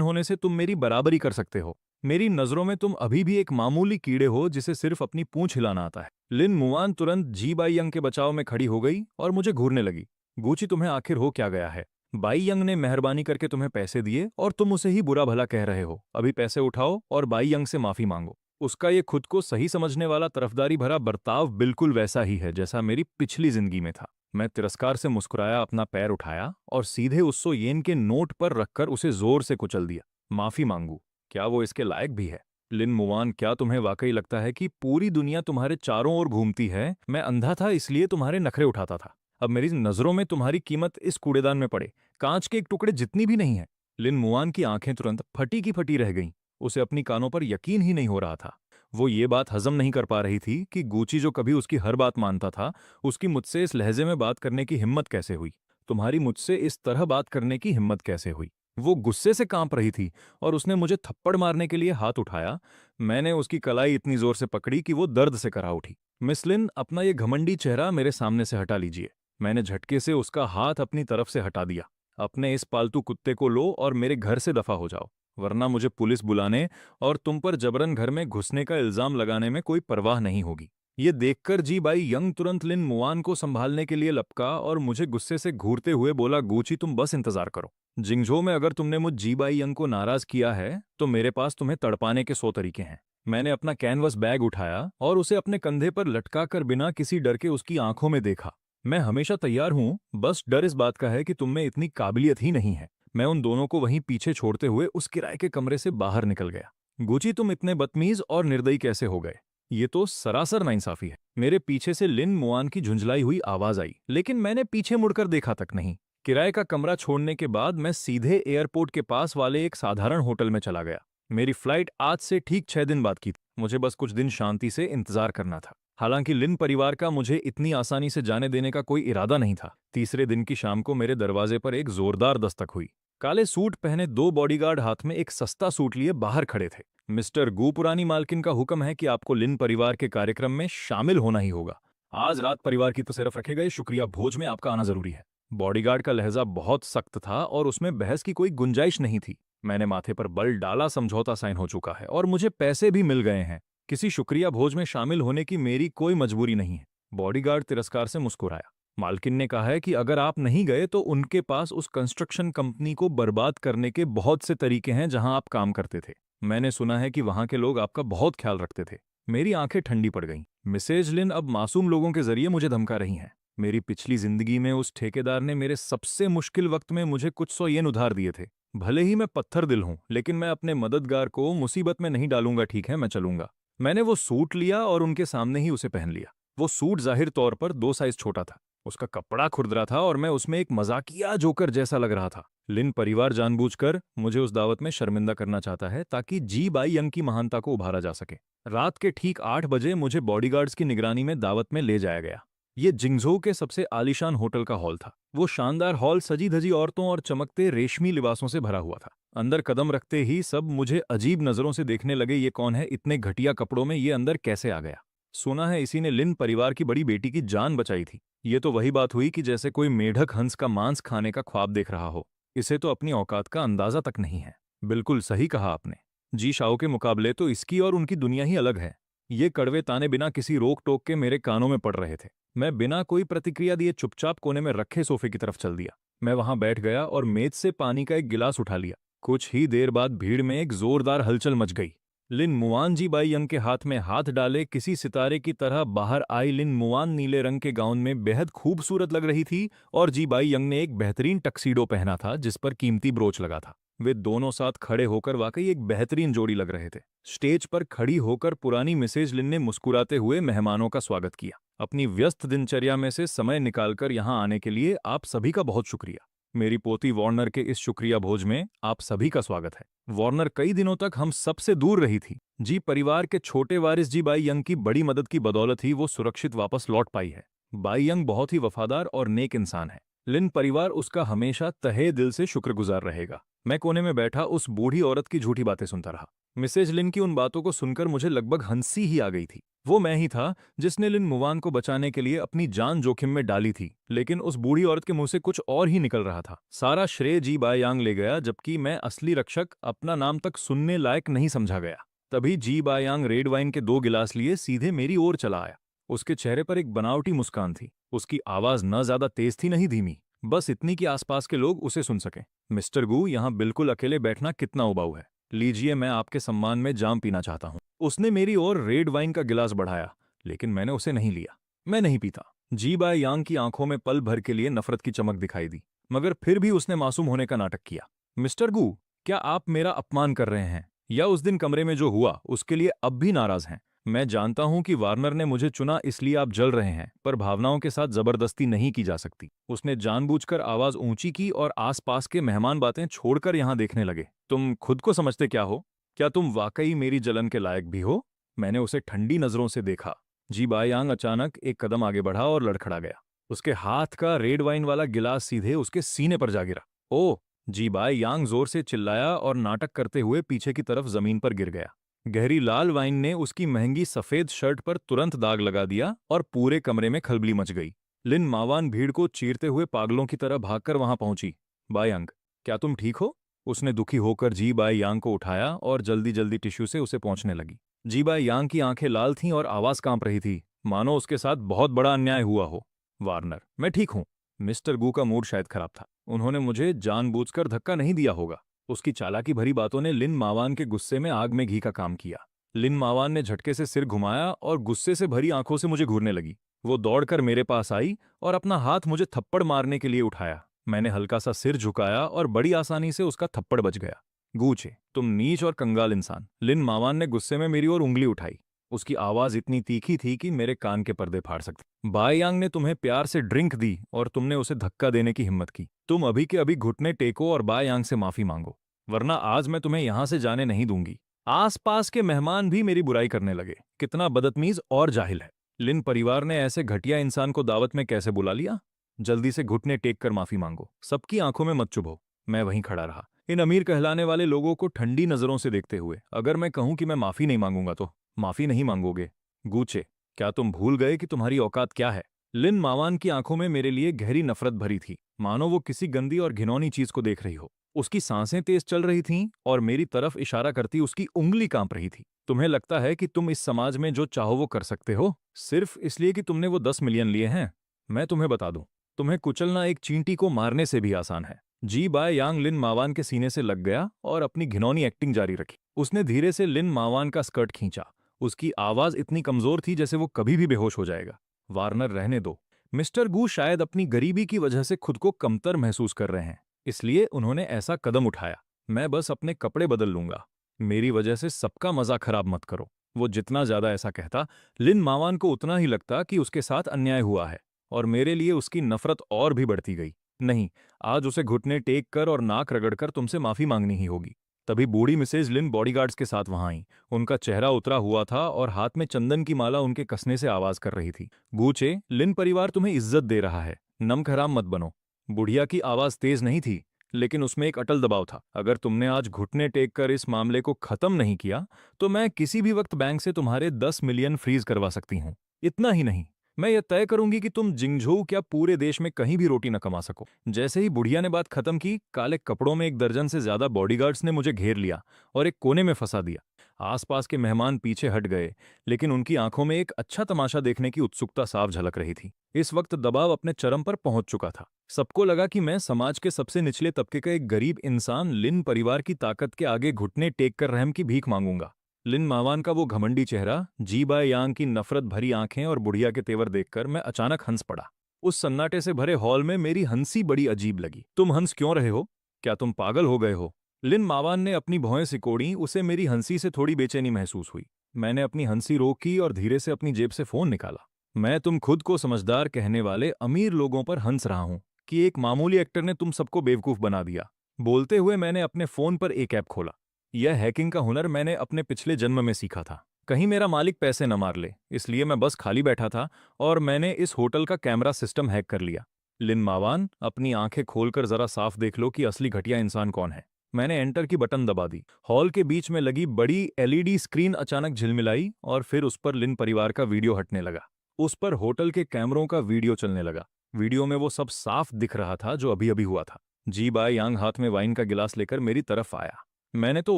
होने से तुम मेरी बराबरी कर सकते हो? मेरी नजरों में तुम अभी भी एक मामूली कीड़े हो जिसे सिर्फ अपनी पूंछ हिलाना आता है। लिन मुआन तुरंत जी बाई यंग के बचाव में खड़ी हो गई और मुझे घूरने लगी। गूची, तुम्हें आखिर हो क्या गया है? बाई यंग ने मेहरबानी करके तुम्हें पैसे दिए और तुम उसे ही बुरा भला कह रहे हो। अभी पैसे उठाओ और बाई यंग से माफी मांगो। उसका ये खुद को सही समझने वाला तरफदारी भरा बर्ताव बिल्कुल वैसा ही है जैसा मेरी पिछली जिंदगी में था। मैं तिरस्कार से मुस्कुराया, अपना पैर उठाया और सीधे उस 100 येन के नोट पर रखकर उसे जोर से कुचल दिया। माफी मांगू? क्या वो इसके लायक भी है? लिन मुआन, क्या तुम्हें वाकई लगता है कि पूरी दुनिया तुम्हारे चारों ओर घूमती है? मैं अंधा था इसलिए तुम्हारे नखरे उठाता था। अब मेरी नजरों में तुम्हारी कीमत इस कूड़ेदान में पड़े कांच के एक टुकड़े जितनी भी नहीं है। लिन मुआन की आंखें तुरंत फटी की फटी रह गईं। उसे अपनी कानों पर यकीन ही नहीं हो रहा था। वो ये बात हजम नहीं कर पा रही थी कि गूची, जो कभी उसकी हर बात मानता था, उसकी मुझसे इस लहजे में बात करने की हिम्मत कैसे हुई? तुम्हारी मुझसे इस तरह बात करने की हिम्मत कैसे हुई? वो गुस्से से कांप रही थी और उसने मुझे थप्पड़ मारने के लिए हाथ उठाया। मैंने उसकी कलाई इतनी जोर से पकड़ी कि वो दर्द से करा उठी। मिस लिन, अपना ये घमंडी चेहरा मेरे सामने से हटा लीजिए। मैंने झटके से उसका हाथ अपनी तरफ से हटा दिया। अपने इस पालतू कुत्ते को लो और मेरे घर से दफा हो जाओ, वरना मुझे पुलिस बुलाने और तुम पर जबरन घर में घुसने का इल्जाम लगाने में कोई परवाह नहीं होगी। ये देखकर जी बाई यंग तुरंत लिन मुआन को संभालने के लिए लपका और मुझे गुस्से से घूरते हुए बोला, गूची, तुम बस इंतजार करो। जिंगझो में अगर तुमने मुझ जी बाई यंग को नाराज किया है तो मेरे पास तुम्हें तड़पाने के 100 तरीके हैं। मैंने अपना कैनवस बैग उठाया और उसे अपने कंधे पर लटकाकर बिना किसी डर के उसकी आंखों में देखा। मैं हमेशा तैयार हूं, बस डर इस बात का है कि तुम में इतनी काबिलियत ही नहीं है। मैं उन दोनों को वहीं पीछे छोड़ते हुए उस किराए के कमरे से बाहर निकल गया। गुची, तुम इतने बदतमीज और निर्दयी कैसे हो गए? ये तो सरासर नाइंसाफी है। मेरे पीछे से लिन मुआन की झुंझलाई हुई आवाज आई, लेकिन मैंने पीछे मुड़कर देखा तक नहीं। किराए का कमरा छोड़ने के बाद मैं सीधे एयरपोर्ट के पास वाले एक साधारण होटल में चला गया। मेरी फ्लाइट आज से ठीक 6 दिन बाद की थी। मुझे बस कुछ दिन शांति से इंतजार करना था। हालांकि लिन परिवार का मुझे इतनी आसानी से जाने देने का कोई इरादा नहीं था। तीसरे दिन की शाम को मेरे दरवाजे पर एक जोरदार दस्तक हुई। काले सूट पहने 2 बॉडीगार्ड हाथ में एक सस्ता सूट लिए बाहर खड़े थे। मिस्टर गू, पुरानी मालकिन का हुक्म है कि आपको लिन परिवार के कार्यक्रम में शामिल होना ही होगा। आज रात परिवार की तरफ रखे गए शुक्रिया भोज में आपका आना जरूरी है। बॉडीगार्ड का लहजा बहुत सख्त था और उसमें बहस की कोई गुंजाइश नहीं थी। मैंने माथे पर बल डाला, समझौता साइन हो चुका है और मुझे पैसे भी मिल गए हैं। किसी शुक्रिया भोज में शामिल होने की मेरी कोई मजबूरी नहीं है। बॉडीगार्ड तिरस्कार से मुस्कुराया। मालकिन ने कहा है कि अगर आप नहीं गए तो उनके पास उस कंस्ट्रक्शन कंपनी को बर्बाद करने के बहुत से तरीके हैं जहां आप काम करते थे। मैंने सुना है कि वहां के लोग आपका बहुत ख्याल रखते थे। मेरी आंखें ठंडी पड़ गईं। मिसेज लिन अब मासूम लोगों के जरिए मुझे धमका रही हैं। मेरी पिछली जिंदगी में उस ठेकेदार ने मेरे सबसे मुश्किल वक्त में मुझे कुछ 100 येन उधार दिए थे। भले ही मैं पत्थर दिल हूं, लेकिन मैं अपने मददगार को मुसीबत में नहीं डालूंगा। ठीक है, मैं चलूंगा। मैंने वो सूट लिया और उनके सामने ही उसे पहन लिया। वो सूट जाहिर तौर पर 2 साइज छोटा था। उसका कपड़ा खुरदरा था और मैं उसमें एक मजाकिया जोकर जैसा लग रहा था। लिन परिवार जानबूझकर मुझे उस दावत में शर्मिंदा करना चाहता है ताकि जी बाई यंग की महानता को उभारा जा सके। रात के ठीक 8 बजे मुझे बॉडीगार्ड्स की निगरानी में दावत में ले जाया गया। ये जिंगझोउ के सबसे आलीशान होटल का हॉल था। वो शानदार हॉल सजी धजी औरतों और चमकते रेशमी लिबासों से भरा हुआ था। अंदर कदम रखते ही सब मुझे अजीब नजरों से देखने लगे। ये कौन है? इतने घटिया कपड़ों में ये अंदर कैसे आ गया? सुना है इसी ने लिन परिवार की बड़ी बेटी की जान बचाई थी। ये तो वही बात हुई कि जैसे कोई मेढक हंस का मांस खाने का ख्वाब देख रहा हो। इसे तो अपनी औकात का अंदाजा तक नहीं है। बिल्कुल सही कहा आपने। जी शाओ के मुकाबले तो इसकी और उनकी दुनिया ही अलग है। ये कड़वे ताने बिना किसी रोक टोक के मेरे कानों में पड़ रहे थे। मैं बिना कोई प्रतिक्रिया दिए चुपचाप कोने में रखे सोफे की तरफ चल दिया। मैं वहां बैठ गया और मेज से पानी का एक गिलास उठा लिया। कुछ ही देर बाद भीड़ में एक जोरदार हलचल मच गई। लिन मुआन जी बाई यंग के हाथ में हाथ डाले किसी सितारे की तरह बाहर आई लिन मुआन नीले रंग के गाउन में बेहद खूबसूरत लग रही थी और जी बाई यंग ने एक बेहतरीन टक्सीडो पहना था जिस पर कीमती ब्रोच लगा था। वे दोनों साथ खड़े होकर वाकई एक बेहतरीन जोड़ी लग रहे थे। स्टेज पर खड़ी होकर पुरानी मिसेज लिन ने मुस्कुराते हुए मेहमानों का स्वागत किया। अपनी व्यस्त दिनचर्या में से समय निकालकर यहाँ आने के लिए आप सभी का बहुत शुक्रिया। मेरी पोती वॉर्नर के इस शुक्रिया भोज में आप सभी का स्वागत है। वॉर्नर कई दिनों तक हम सबसे दूर रही थी। जी परिवार के छोटे वारिस जी बाई यंग की बड़ी मदद की बदौलत ही वो सुरक्षित वापस लौट पाई है। बाई यंग बहुत ही वफादार और नेक इंसान है। लिन परिवार उसका हमेशा तहे दिल से शुक्रगुजार रहेगा। मैं कोने में बैठा उस बूढ़ी औरत की झूठी बातें सुनता रहा। मिसेज लिन की उन बातों को सुनकर मुझे लगभग हंसी ही आ गई थी। वो मैं ही था जिसने लिन मुवान को बचाने के लिए अपनी जान जोखिम में डाली थी, लेकिन उस बूढ़ी औरत के मुंह से कुछ और ही निकल रहा था। सारा श्रेय जी बाय यांग ले गया, जबकि मैं असली रक्षक अपना नाम तक सुनने लायक नहीं समझा गया। तभी जी बाय यांग रेड वाइन के 2 गिलास लिए सीधे मेरी ओर चला आया। उसके चेहरे पर एक बनावटी मुस्कान थी। उसकी आवाज न ज्यादा तेज थी, नहीं धीमी, बस इतनी कि आसपास के लोग उसे सुन सकें। मिस्टर गू, यहाँ बिल्कुल अकेले बैठना कितना उबाऊ है। लीजिए, मैं आपके सम्मान में जाम पीना चाहता हूँ। उसने मेरी ओर रेड वाइन का गिलास बढ़ाया, लेकिन मैंने उसे नहीं लिया। मैं नहीं पीता। जी बाय यांग की आंखों में पल भर के लिए नफरत की चमक दिखाई दी, मगर फिर भी उसने मासूम होने का नाटक किया। मिस्टर गू, क्या आप मेरा अपमान कर रहे हैं, या उस दिन कमरे में जो हुआ उसके लिए अब भी नाराज हैं? मैं जानता हूं कि वार्नर ने मुझे चुना इसलिए आप जल रहे हैं, पर भावनाओं के साथ जबरदस्ती नहीं की जा सकती। उसने जानबूझकर आवाज ऊंची की और आसपास के मेहमान बातें छोड़कर यहां देखने लगे। तुम खुद को समझते क्या हो? क्या तुम वाकई मेरी जलन के लायक भी हो? मैंने उसे ठंडी नजरों से देखा। जी बायांग अचानक एक कदम आगे बढ़ा और लड़खड़ा गया। उसके हाथ का रेड वाइन वाला गिलास सीधे उसके सीने पर जा गिरा। ओह! जी बायांग जोर से चिल्लाया और नाटक करते हुए पीछे की तरफ जमीन पर गिर गया। गहरी लाल वाइन ने उसकी महंगी सफेद शर्ट पर तुरंत दाग लगा दिया और पूरे कमरे में खलबली मच गई। लिन मावान भीड़ को चीरते हुए पागलों की तरह भागकर वहां पहुंची। बायांग, क्या तुम ठीक हो? उसने दुखी होकर जी बाय यांग को उठाया और जल्दी जल्दी टिश्यू से उसे पोंछने लगी। जी बाय यांग की आंखें लाल थीं और आवाज कांप रही थी, मानो उसके साथ बहुत बड़ा अन्याय हुआ हो। वार्नर, मैं ठीक हूं। मिस्टर गू का मूड शायद खराब था। उन्होंने मुझे जानबूझकर धक्का नहीं दिया होगा। उसकी चालाकी भरी बातों ने लिन मावान के गुस्से में आग में घी का काम किया। लिन मावान ने झटके से सिर घुमाया और गुस्से से भरी आंखों से मुझे घूरने लगी। वो दौड़कर मेरे पास आई और अपना हाथ मुझे थप्पड़ मारने के लिए उठाया। मैंने हल्का सा सिर झुकाया और बड़ी आसानी से उसका थप्पड़ बच गया। गूचे, तुम नीच और कंगाल इंसान। लिन मावान ने गुस्से में मेरी ओर उंगली उठाई। उसकी आवाज इतनी तीखी थी कि मेरे कान के पर्दे फाड़ सकते। बायांग ने तुम्हें प्यार से ड्रिंक दी और तुमने उसे धक्का देने की हिम्मत की। तुम अभी के अभी घुटने टेको और बायांग से माफी मांगो, वरना आज मैं तुम्हें यहां से जाने नहीं दूंगी। आसपास के मेहमान भी मेरी बुराई करने लगे। कितना बदतमीज और जाहिल है। लिन परिवार ने ऐसे घटिया इंसान को दावत में कैसे बुला लिया? जल्दी से घुटने टेक कर माफी मांगो। सबकी आंखों में मत चुभो। मैं वहीं खड़ा रहा, इन अमीर कहलाने वाले लोगों को ठंडी नजरों से देखते हुए। अगर मैं कहूं कि मैं माफी नहीं मांगूंगा तो माफी नहीं मांगोगे? गूचे, क्या तुम भूल गए कि तुम्हारी औकात क्या है? लिन मावान की आंखों में मेरे लिए गहरी नफरत भरी थी, मानो वो किसी गंदी और घिनौनी चीज को देख रही हो। उसकी सांसें तेज चल रही थीं और मेरी तरफ इशारा करती उसकी उंगली कांप रही थी। तुम्हें लगता है कि तुम इस समाज में जो चाहो वो कर सकते हो, सिर्फ इसलिए कि तुमने वो 10 मिलियन लिए हैं? मैं तुम्हें बता दूं, तुम्हें कुचलना एक चींटी को मारने से भी आसान है। जी बाय यांग लिन मावान के सीने से लग गया और अपनी घिनौनी एक्टिंग जारी रखी। उसने धीरे से लिन मावान का स्कर्ट खींचा। उसकी आवाज इतनी कमजोर थी जैसे वो कभी भी बेहोश हो जाएगा। वार्नर, रहने दो। मिस्टर गू शायद अपनी गरीबी की वजह से खुद को कमतर महसूस कर रहे हैं, इसलिए उन्होंने ऐसा कदम उठाया। मैं बस अपने कपड़े बदल लूंगा। मेरी वजह से सबका मजा खराब मत करो। वो जितना ज्यादा ऐसा कहता, लिन मावान को उतना ही लगता कि उसके साथ अन्याय हुआ है, और मेरे लिए उसकी नफरत और भी बढ़ती गई। नहीं, आज उसे घुटने टेक कर और नाक रगड़कर तुमसे माफी मांगनी ही होगी। तभी बूढ़ी मिसेज लिन बॉडीगार्ड्स के साथ वहां आई। उनका चेहरा उतरा हुआ था और हाथ में चंदन की माला उनके कसने से आवाज कर रही थी। गूचे, लिन परिवार तुम्हें इज्जत दे रहा है, नमक हराम मत बनो। बुढ़िया की आवाज तेज नहीं थी, लेकिन उसमें एक अटल दबाव था। अगर तुमने आज घुटने टेक कर इस मामले को खत्म नहीं किया, तो मैं किसी भी वक्त बैंक से तुम्हारे 10 मिलियन फ्रीज करवा सकती हूँ। इतना ही नहीं, मैं ये तय करूंगी कि तुम जिंगझोउ क्या पूरे देश में कहीं भी रोटी न कमा सको। जैसे ही बुढ़िया ने बात खत्म की, काले कपड़ों में 1 दर्जन से ज्यादा बॉडीगार्ड्स ने मुझे घेर लिया और एक कोने में फंसा दिया। आसपास के मेहमान पीछे हट गए, लेकिन उनकी आंखों में एक अच्छा तमाशा देखने की उत्सुकता साफ झलक रही थी। इस वक्त दबाव अपने चरम पर पहुंच चुका था। सबको लगा कि मैं समाज के सबसे निचले तबके का एक गरीब इंसान लिन परिवार की ताकत के आगे घुटने टेक कर रहम की भीख मांगूंगा। लिन मावान का वो घमंडी चेहरा, जी बाय यांग की नफरत भरी आंखें और बुढ़िया के तेवर देखकर मैं अचानक हंस पड़ा। उस सन्नाटे से भरे हॉल में मेरी हंसी बड़ी अजीब लगी। तुम हंस क्यों रहे हो? क्या तुम पागल हो गए हो? लिन मावान ने अपनी भौहें सिकोड़ी। उसे मेरी हंसी से थोड़ी बेचैनी महसूस हुई। मैंने अपनी हंसी रोकी और धीरे से अपनी जेब से फोन निकाला। मैं तुम खुद को समझदार कहने वाले अमीर लोगों पर हंस रहा हूं कि एक मामूली एक्टर ने तुम सबको बेवकूफ बना दिया। बोलते हुए मैंने अपने फोन पर एक ऐप खोला। यह हैकिंग का हुनर मैंने अपने पिछले जन्म में सीखा था। कहीं मेरा मालिक पैसे न मार ले, इसलिए मैं बस खाली बैठा था और मैंने इस होटल का कैमरा सिस्टम हैक कर लिया। लिन मावान, अपनी आंखें खोलकर जरा साफ देख लो कि असली घटिया इंसान कौन है। मैंने एंटर की बटन दबा दी। हॉल के बीच में लगी बड़ी एलईडी स्क्रीन अचानक झिलमिलाई और फिर उस पर लिन परिवार का वीडियो हटने लगा। उस पर होटल के कैमरों का वीडियो चलने लगा। वीडियो में वो सब साफ दिख रहा था जो अभी अभी हुआ था। जी बाय यांग हाथ में वाइन का गिलास लेकर मेरी तरफ आया। मैंने तो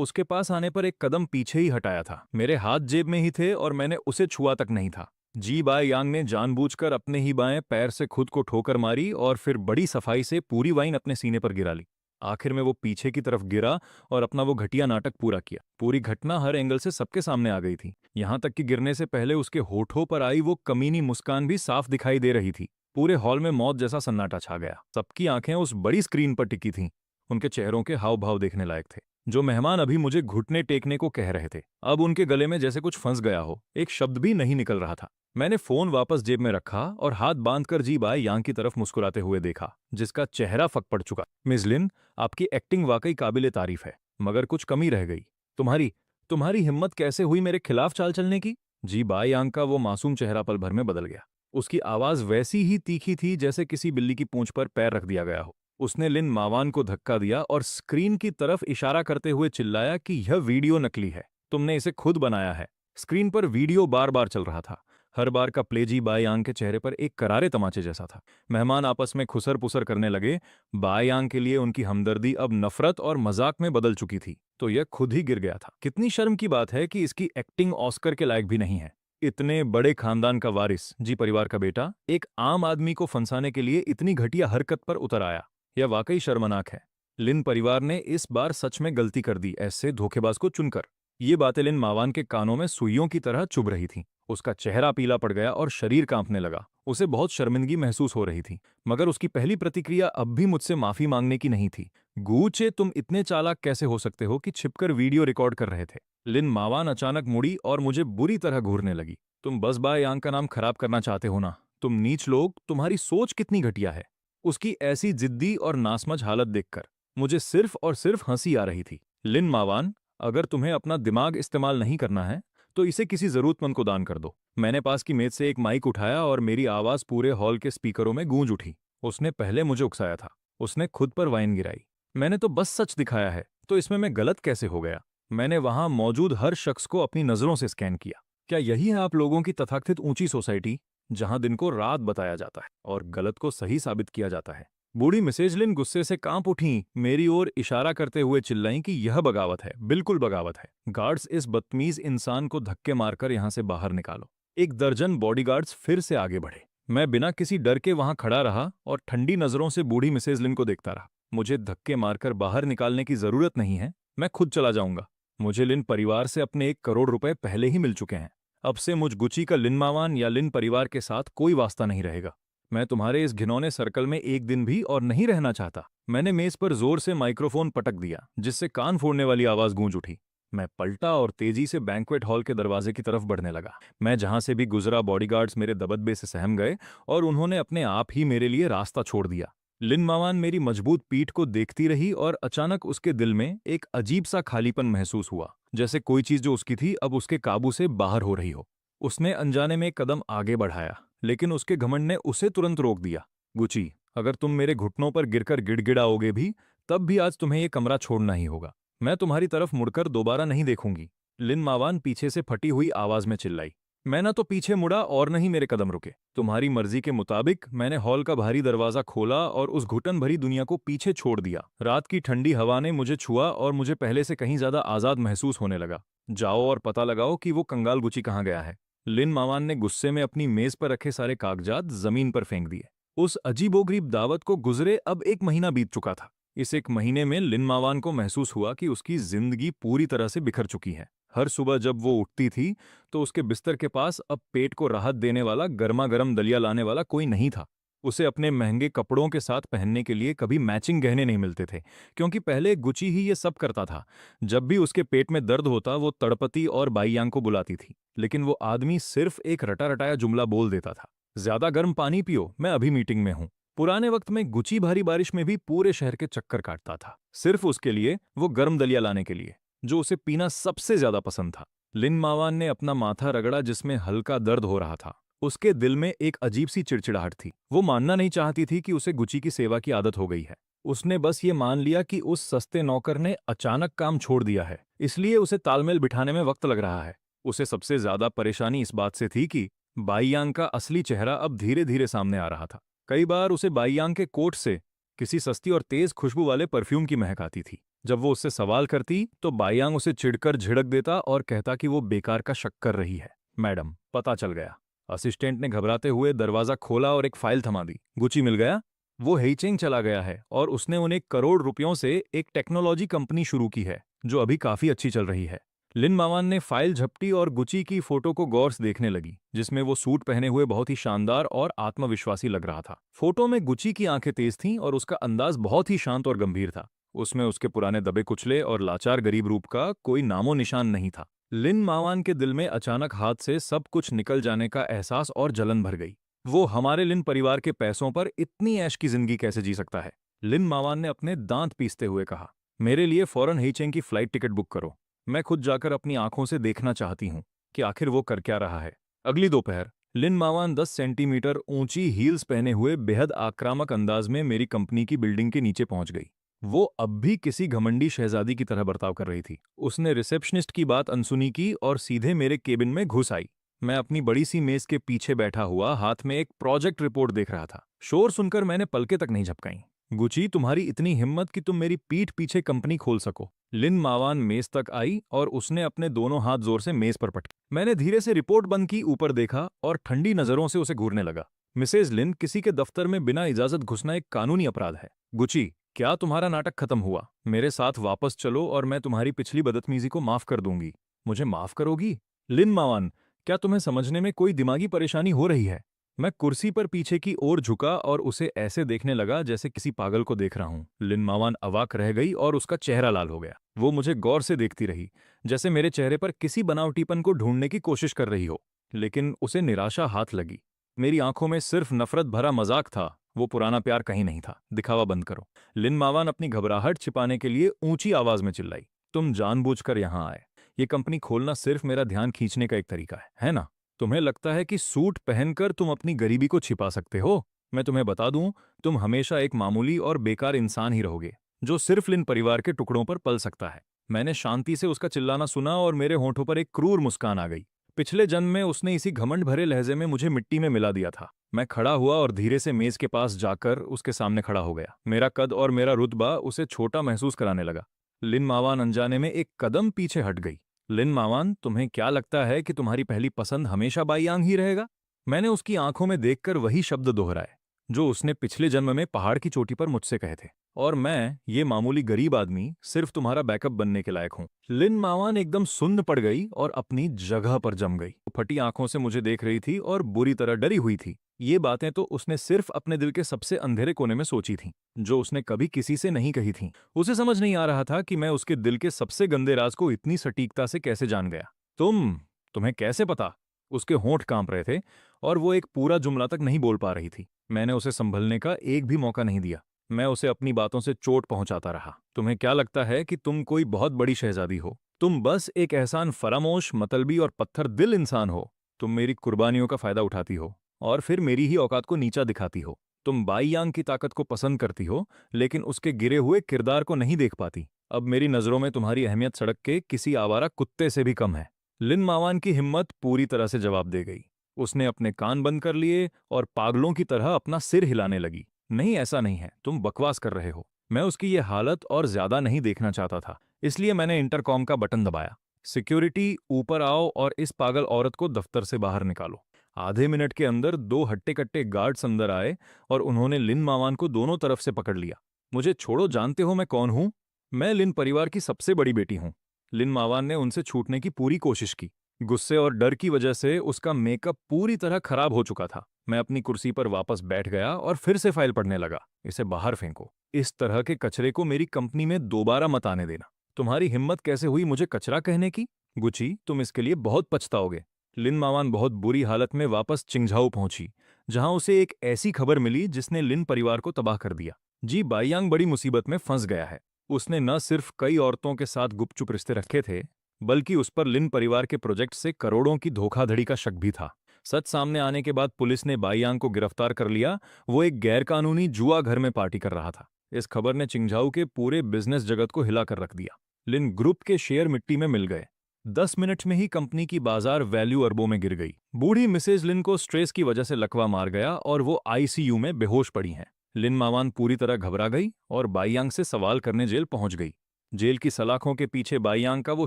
उसके पास आने पर एक कदम पीछे ही हटाया था। मेरे हाथ जेब में ही थे और मैंने उसे छुआ तक नहीं था। जी बाय यांग ने जानबूझकर अपने ही बाएं पैर से खुद को ठोकर मारी और फिर बड़ी सफाई से पूरी वाइन अपने सीने पर गिरा ली। आखिर में वो पीछे की तरफ गिरा और अपना वो घटिया नाटक पूरा किया। पूरी घटना हर एंगल से सबके सामने आ गई थी। यहां तक कि गिरने से पहले उसके होठों पर आई वो कमीनी मुस्कान भी साफ दिखाई दे रही थी। पूरे हॉल में मौत जैसा सन्नाटा छा गया। सबकी आंखें उस बड़ी स्क्रीन पर टिकी थीं। उनके चेहरों के हाव भाव देखने लायक थे। जो मेहमान अभी मुझे घुटने टेकने को कह रहे थे, अब उनके गले में जैसे कुछ फंस गया हो। एक शब्द भी नहीं निकल रहा था। मैंने फोन वापस जेब में रखा और हाथ बांधकर जी बाय यांग की तरफ मुस्कुराते हुए देखा, जिसका चेहरा फक पड़ चुका। मिस लिन, आपकी एक्टिंग वाकई काबिले तारीफ है, मगर कुछ कमी रह गई। तुम्हारी तुम्हारी हिम्मत कैसे हुई मेरे खिलाफ चाल चलने की? जी बाय यांग का वो मासूम चेहरा पल भर में बदल गया। उसकी आवाज वैसी ही तीखी थी जैसे किसी बिल्ली की पूंछ पर पैर रख दिया गया हो। उसने लिन मावान को धक्का दिया और स्क्रीन की तरफ इशारा करते हुए चिल्लाया कि यह वीडियो नकली है, तुमने इसे खुद बनाया है। स्क्रीन पर वीडियो बार बार चल रहा था। हर बार का प्ले जी बाय यांग के चेहरे पर एक करारे तमाचे जैसा था। मेहमान आपस में खुसर पुसर करने लगे। बाय यांग के लिए उनकी हमदर्दी अब नफरत और मजाक में बदल चुकी थी, तो यह खुद ही गिर गया था। कितनी शर्म की बात है कि इसकी एक्टिंग ऑस्कर के लायक भी नहीं है। इतने बड़े खानदान का वारिस, जी परिवार का बेटा, एक आम आदमी को फंसाने के लिए इतनी घटिया हरकत पर उतर आया। यह वाकई शर्मनाक है। लिन परिवार ने इस बार सच में गलती कर दी, ऐसे धोखेबाज को चुनकर। ये बातें लिन मावान के कानों में सुइयों की तरह चुभ रही थीं। उसका चेहरा पीला पड़ गया और शरीर कांपने लगा। उसे बहुत शर्मिंदगी महसूस हो रही थी, मगर उसकी पहली प्रतिक्रिया अब भी मुझसे माफी मांगने की नहीं थी। गूचे, तुम इतने चालाक कैसे हो सकते हो कि छिपकर वीडियो रिकॉर्ड कर रहे थे? लिन मावान अचानक मुड़ी और मुझे बुरी तरह घूरने लगी। तुम बस बाय यांग का नाम खराब करना चाहते हो ना? तुम नीच लोग, तुम्हारी सोच कितनी घटिया है। उसकी ऐसी जिद्दी और नासमझ हालत देखकर मुझे सिर्फ और सिर्फ हंसी आ रही थी। लिन मावान, अगर तुम्हें अपना दिमाग इस्तेमाल नहीं करना है तो इसे किसी जरूरतमंद को दान कर दो। मैंने पास की मेज से एक माइक उठाया और मेरी आवाज पूरे हॉल के स्पीकरों में गूंज उठी। उसने पहले मुझे उकसाया था, उसने खुद पर वाइन गिराई। मैंने तो बस सच दिखाया है, तो इसमें मैं गलत कैसे हो गया? मैंने वहां मौजूद हर शख्स को अपनी नजरों से स्कैन किया। क्या यही है आप लोगों की तथाकथित ऊंची सोसाइटी, जहां दिन को रात बताया जाता है और गलत को सही साबित किया जाता है? बूढ़ी मिसेज लिन गुस्से से कांप उठी, मेरी ओर इशारा करते हुए चिल्लाईं कि यह बगावत है, बिल्कुल बगावत है। गार्ड्स, इस बदतमीज इंसान को धक्के मारकर यहां से बाहर निकालो। एक दर्जन बॉडीगार्ड्स फिर से आगे बढ़े। मैं बिना किसी डर के वहां खड़ा रहा और ठंडी नजरों से बूढ़ी मिसेज लिन को देखता रहा। मुझे धक्के मारकर बाहर निकालने की जरूरत नहीं है, मैं खुद चला जाऊंगा। मुझे लिन परिवार से अपने 1 करोड़ रुपए पहले ही मिल चुके हैं। अब से मुझ गुची का लिन मावान या लिन परिवार के साथ कोई वास्ता नहीं रहेगा। मैं तुम्हारे इस घिनौने सर्कल में एक दिन भी और नहीं रहना चाहता। मैंने मेज पर जोर से माइक्रोफोन पटक दिया, जिससे कान फोड़ने वाली आवाज गूंज उठी। मैं पलटा और तेजी से बैंक्वेट हॉल के दरवाजे की तरफ बढ़ने लगा। मैं जहां से भी गुजरा, बॉडीगार्ड्स मेरे दबदबे से सहम गए और उन्होंने अपने आप ही मेरे लिए रास्ता छोड़ दिया। लिन मावान मेरी मजबूत पीठ को देखती रही और अचानक उसके दिल में एक अजीब सा खालीपन महसूस हुआ, जैसे कोई चीज जो उसकी थी अब उसके काबू से बाहर हो रही हो। उसने अनजाने में एक कदम आगे बढ़ाया, लेकिन उसके घमंड ने उसे तुरंत रोक दिया। गुची, अगर तुम मेरे घुटनों पर गिरकर गिड़गिड़ाओगे भी, तब भी आज तुम्हें यह कमरा छोड़ना ही होगा। मैं तुम्हारी तरफ मुड़कर दोबारा नहीं देखूंगी। लिन मावान पीछे से फटी हुई आवाज में चिल्लाई। मैं ना तो पीछे मुड़ा और न ही मेरे कदम रुके। तुम्हारी मर्जी के मुताबिक मैंने हॉल का भारी दरवाजा खोला और उस घुटन भरी दुनिया को पीछे छोड़ दिया। रात की ठंडी हवा ने मुझे छुआ और मुझे पहले से कहीं ज्यादा आजाद महसूस होने लगा। जाओ और पता लगाओ कि वो कंगाल गुची कहाँ गया है। लिन मावान ने गुस्से में अपनी मेज पर रखे सारे कागजात जमीन पर फेंक दिए। उस अजीबोगरीब दावत को गुजरे अब 1 महीना बीत चुका था। इस 1 महीने में लिन मावान को महसूस हुआ कि उसकी जिंदगी पूरी तरह से बिखर चुकी है। हर सुबह जब वो उठती थी तो उसके बिस्तर के पास अब पेट को राहत देने वाला गर्मा गर्म दलिया लाने वाला कोई नहीं था। उसे अपने महंगे कपड़ों के साथ पहनने के लिए कभी मैचिंग गहने नहीं मिलते थे, क्योंकि पहले गुची ही ये सब करता था। जब भी उसके पेट में दर्द होता वो तड़पती और बाईयांग को बुलाती थी, लेकिन वो आदमी सिर्फ एक रटा रटाया जुमला बोल देता था, ज्यादा गर्म पानी पियो, मैं अभी मीटिंग में हूँ। पुराने वक्त में गुची भारी बारिश में भी पूरे शहर के चक्कर काटता था, सिर्फ उसके लिए, वो गर्म दलिया लाने के लिए, जो उसे पीना सबसे ज्यादा पसंद था। लिन मावान ने अपना माथा रगड़ा जिसमें हल्का दर्द हो रहा था। उसके दिल में एक अजीब सी चिड़चिड़ाहट थी। वो मानना नहीं चाहती थी कि उसे गुची की सेवा की आदत हो गई है। उसने बस ये मान लिया कि उस सस्ते नौकर ने अचानक काम छोड़ दिया है, इसलिए उसे तालमेल बिठाने में वक्त लग रहा है। उसे सबसे ज्यादा परेशानी इस बात से थी कि बाईयांग का असली चेहरा अब धीरे धीरे सामने आ रहा था। कई बार उसे बाईयांग के कोट से किसी सस्ती और तेज खुशबू वाले परफ्यूम की महक आती थी। जब वो उससे सवाल करती तो बाईयांग उसे चिढ़कर झिड़क देता और कहता कि वो बेकार का शक कर रही है। मैडम, पता चल गया। असिस्टेंट ने घबराते हुए दरवाजा खोला और एक फाइल थमा दी। गुची मिल गया? वो हेइचेंग चला गया है और उसने उन्हें करोड़ रुपयों से एक टेक्नोलॉजी कंपनी शुरू की है, जो अभी काफी अच्छी चल रही है। लिन मावान ने फाइल झपटी और गुची की फोटो को गौर से देखने लगी, जिसमें वो सूट पहने हुए बहुत ही शानदार और आत्मविश्वासी लग रहा था। फोटो में गुची की आंखें तेज थीं और उसका अंदाज बहुत ही शांत और गंभीर था। उसमें उसके पुराने दबे कुचले और लाचार गरीब रूप का कोई नामो निशान नहीं था। लिन मावान के दिल में अचानक हाथ से सब कुछ निकल जाने का एहसास और जलन भर गई। वो हमारे लिन परिवार के पैसों पर इतनी ऐश की जिंदगी कैसे जी सकता है? लिन मावान ने अपने दांत पीसते हुए कहा। मेरे लिए फौरन हेइचेंग की फ्लाइट टिकट बुक करो। मैं खुद जाकर अपनी आंखों से देखना चाहती हूँ कि आखिर वो कर क्या रहा है। अगली दोपहर लिन मावान 10 सेंटीमीटर ऊंची हील्स पहने हुए बेहद आक्रामक अंदाज में मेरी कंपनी की बिल्डिंग के नीचे पहुंच गई। वो अब भी किसी घमंडी शहजादी की तरह बर्ताव कर रही थी। उसने रिसेप्शनिस्ट की बात अनसुनी की और सीधे मेरे केबिन में घुस आई। मैं अपनी बड़ी सी मेज के पीछे बैठा हुआ हाथ में एक प्रोजेक्ट रिपोर्ट देख रहा था। शोर सुनकर मैंने पलकें तक नहीं झपकाई। गुची, तुम्हारी इतनी हिम्मत कि तुम मेरी पीठ पीछे कंपनी खोल सको। लिन मावान मेज तक आई और उसने अपने दोनों हाथ जोर से मेज पर पटके। मैंने धीरे से रिपोर्ट बंद की, ऊपर देखा और ठंडी नजरों से उसे घूरने लगा। मिसेज लिन, किसी के दफ्तर में बिना इजाजत घुसना एक कानूनी अपराध है। गुची, क्या तुम्हारा नाटक खत्म हुआ? मेरे साथ वापस चलो और मैं तुम्हारी पिछली बदतमीजी को माफ कर दूंगी। मुझे माफ करोगी? लिन मावान, क्या तुम्हें समझने में कोई दिमागी परेशानी हो रही है? मैं कुर्सी पर पीछे की ओर झुका और उसे ऐसे देखने लगा जैसे किसी पागल को देख रहा हूं। लिन मावान अवाक रह गई और उसका चेहरा लाल हो गया। वो मुझे गौर से देखती रही, जैसे मेरे चेहरे पर किसी बनावटीपन को ढूंढने की कोशिश कर रही हो, लेकिन उसे निराशा हाथ लगी। मेरी आंखों में सिर्फ नफरत भरा मजाक था, वो पुराना प्यार कहीं नहीं था। दिखावा बंद करो। लिन मावान अपनी घबराहट छिपाने के लिए ऊंची आवाज में चिल्लाई। तुम जानबूझकर यहां आए। ये कंपनी खोलना सिर्फ मेरा ध्यान खींचने का एक तरीका है ना? तुम्हें लगता है कि सूट पहनकर तुम अपनी गरीबी को छिपा सकते हो? मैं तुम्हें बता दूं, तुम हमेशा एक मामूली और बेकार इंसान ही रहोगे, जो सिर्फ लिन परिवार के टुकड़ों पर पल सकता है। मैंने शांति से उसका चिल्लाना सुना और मेरे होंठों पर एक क्रूर मुस्कान आ गई। पिछले जन्म में उसने इसी घमंड भरे लहजे में मुझे मिट्टी में मिला दिया था। मैं खड़ा हुआ और धीरे से मेज के पास जाकर उसके सामने खड़ा हो गया। मेरा कद और मेरा रुतबा उसे छोटा महसूस कराने लगा। लिन मावान अनजाने में एक कदम पीछे हट गई। लिन मावान, तुम्हें क्या लगता है कि तुम्हारी पहली पसंद हमेशा बाईयांग ही रहेगा? मैंने उसकी आंखों में देखकर वही शब्द दोहराए जो उसने पिछले जन्म में पहाड़ की चोटी पर मुझसे कहे थे। और मैं, ये मामूली गरीब आदमी, सिर्फ तुम्हारा बैकअप बनने के लायक हूं। लिन मावान एकदम सुन्न पड़ गई और अपनी जगह पर जम गई। वो फटी आंखों से मुझे देख रही थी और बुरी तरह डरी हुई थी। ये बातें तो उसने सिर्फ अपने दिल के सबसे अंधेरे कोने में सोची थीं, जो उसने कभी किसी से नहीं कही थीं। उसे समझ नहीं आ रहा था कि मैं उसके दिल के सबसे गंदे राज को इतनी सटीकता से कैसे जान गया। तुम्हें कैसे पता? उसके होंठ कांप रहे थे और वो एक पूरा जुमला तक नहीं बोल पा रही थी। मैंने उसे संभलने का एक भी मौका नहीं दिया। मैं उसे अपनी बातों से चोट पहुंचाता रहा। तुम्हें क्या लगता है कि तुम कोई बहुत बड़ी शहजादी हो? तुम बस एक एहसान फरामोश, मतलबी और पत्थर दिल इंसान हो। तुम मेरी कुर्बानियों का फायदा उठाती हो और फिर मेरी ही औकात को नीचा दिखाती हो। तुम बाईयांग की ताकत को पसंद करती हो, लेकिन उसके गिरे हुए किरदार को नहीं देख पाती। अब मेरी नजरों में तुम्हारी अहमियत सड़क के किसी आवारा कुत्ते से भी कम है। लिन मावान की हिम्मत पूरी तरह से जवाब दे गई। उसने अपने कान बंद कर लिए और पागलों की तरह अपना सिर हिलाने लगी। नहीं, ऐसा नहीं है, तुम बकवास कर रहे हो। मैं उसकी ये हालत और ज्यादा नहीं देखना चाहता था, इसलिए मैंने इंटरकॉम का बटन दबाया। सिक्योरिटी, ऊपर आओ और इस पागल औरत को दफ्तर से बाहर निकालो। आधे मिनट के अंदर 2 हट्टे-कट्टे गार्ड्स अंदर आए और उन्होंने लिन मावान को दोनों तरफ से पकड़ लिया। मुझे छोड़ो, जानते हो मैं कौन हूं? मैं लिन परिवार की सबसे बड़ी बेटी हूं। लिन मावान ने उनसे छूटने की पूरी कोशिश की। गुस्से और डर की वजह से उसका मेकअप पूरी तरह खराब हो चुका था। मैं अपनी कुर्सी पर वापस बैठ गया और फिर से फाइल पढ़ने लगा। इसे बाहर फेंको। इस तरह के कचरे को मेरी कंपनी में दोबारा मत आने देना। तुम्हारी हिम्मत कैसे हुई मुझे कचरा कहने की? गुची, तुम इसके लिए बहुत पछताओगे। लिन मावान बहुत बुरी हालत में वापस चिंगझाऊ पहुंची, जहां उसे एक ऐसी खबर मिली जिसने लिन परिवार को तबाह कर दिया। जी बाइयांग बड़ी मुसीबत में फंस गया है। उसने न सिर्फ कई औरतों के साथ गुपचुप रिश्ते रखे थे, बल्कि उस पर लिन परिवार के प्रोजेक्ट से करोड़ों की धोखाधड़ी का शक भी था। सच सामने आने के बाद पुलिस ने बाइयांग को गिरफ्तार कर लिया। वो एक गैरकानूनी जुआ घर में पार्टी कर रहा था। इस खबर ने चिंगझाऊ के पूरे बिजनेस जगत को हिलाकर रख दिया। लिन ग्रुप के शेयर मिट्टी में मिल गए। 10 मिनट में ही कंपनी की बाजार वैल्यू अरबों में गिर गई। बूढ़ी मिसेज लिन को स्ट्रेस की वजह से लकवा मार गया और वो आईसीयू में बेहोश पड़ी हैं। लिन मावान पूरी तरह घबरा गई और बाइयांग से सवाल करने जेल पहुंच गई। जेल की सलाखों के पीछे बाइयांग का वो